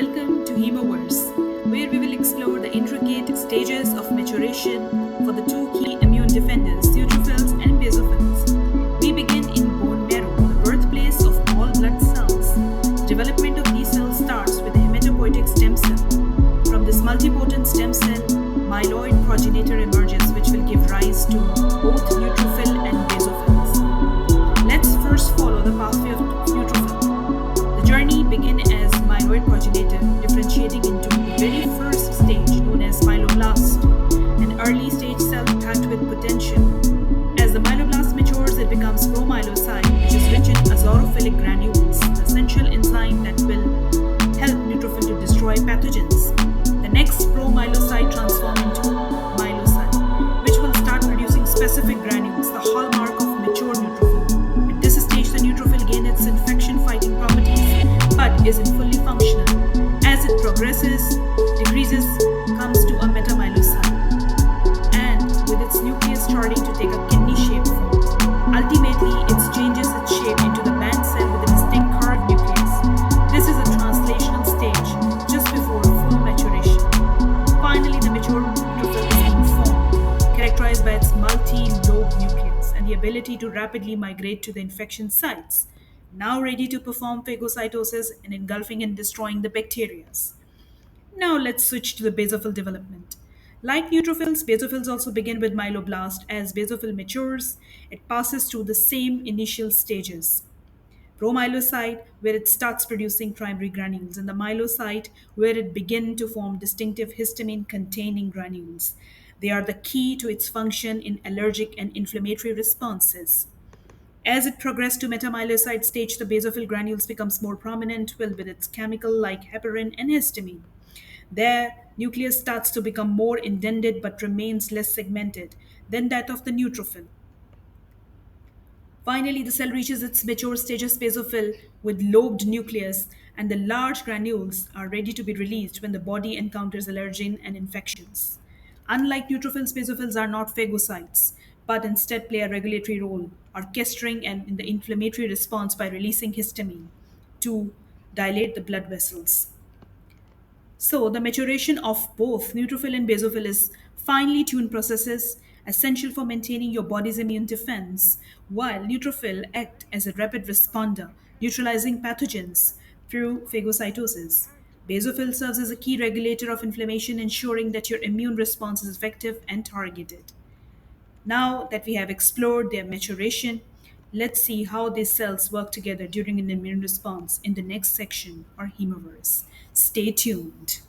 Welcome to HemaVerse, where we will explore the intricate stages of maturation for the two key immune defenders, neutrophils and basophils. We begin in bone marrow, the birthplace of all blood cells. The development of these cells starts with the hematopoietic stem cell. From this multipotent stem cell, myeloid progenitor emerges, which will give rise to both neutrophil and basophils. Let's first follow the pathway of neutrophil. The journey begins as myeloid progenitor, differentiating into the very first stage known as myeloblast, an early stage cell packed with potential. As the myeloblast matures, it becomes promyelocyte, which is rich in azurophilic granules, the essential enzyme that will help neutrophil to destroy pathogens. The next promyelocyte transforms into myelocyte, which will start producing specific granules, the hallmark of mature neutrophil. At this stage, the neutrophil gains its infection-fighting properties, but isn't fully functional. As it progresses, decreases, comes to a metamyelocyte, and with its nucleus starting to take a kidney shape form. Ultimately, it changes its shape into the band cell with a distinct curved nucleus. This is a translational stage just before full maturation. Finally, the mature neutrophil is being formed, characterized by its multi-lobe nucleus and the ability to rapidly migrate to the infection sites, now ready to perform phagocytosis and engulfing and destroying the bacteria. Now let's switch to the basophil development. Like neutrophils, basophils also begin with myeloblast. As basophil matures, it passes through the same initial stages. Promyelocyte, where it starts producing primary granules, and the myelocyte, where it begins to form distinctive histamine containing granules. They are the key to its function in allergic and inflammatory responses. As it progressed to metamyelocyte stage, the basophil granules becomes more prominent, filled with its chemical like heparin and histamine. Their nucleus starts to become more indented but remains less segmented than that of the neutrophil. Finally, the cell reaches its mature stage as basophil with lobed nucleus, and the large granules are ready to be released when the body encounters allergen and infections. Unlike neutrophils, basophils are not phagocytes, but instead play a regulatory role, orchestrating and in the inflammatory response by releasing histamine to dilate the blood vessels. So, the maturation of both neutrophil and basophil is finely tuned processes essential for maintaining your body's immune defense, while neutrophil act as a rapid responder, neutralizing pathogens through phagocytosis. Basophil serves as a key regulator of inflammation, ensuring that your immune response is effective and targeted. Now that we have explored their maturation, let's see how these cells work together during an immune response in the next section, or HemaVerse. Stay tuned.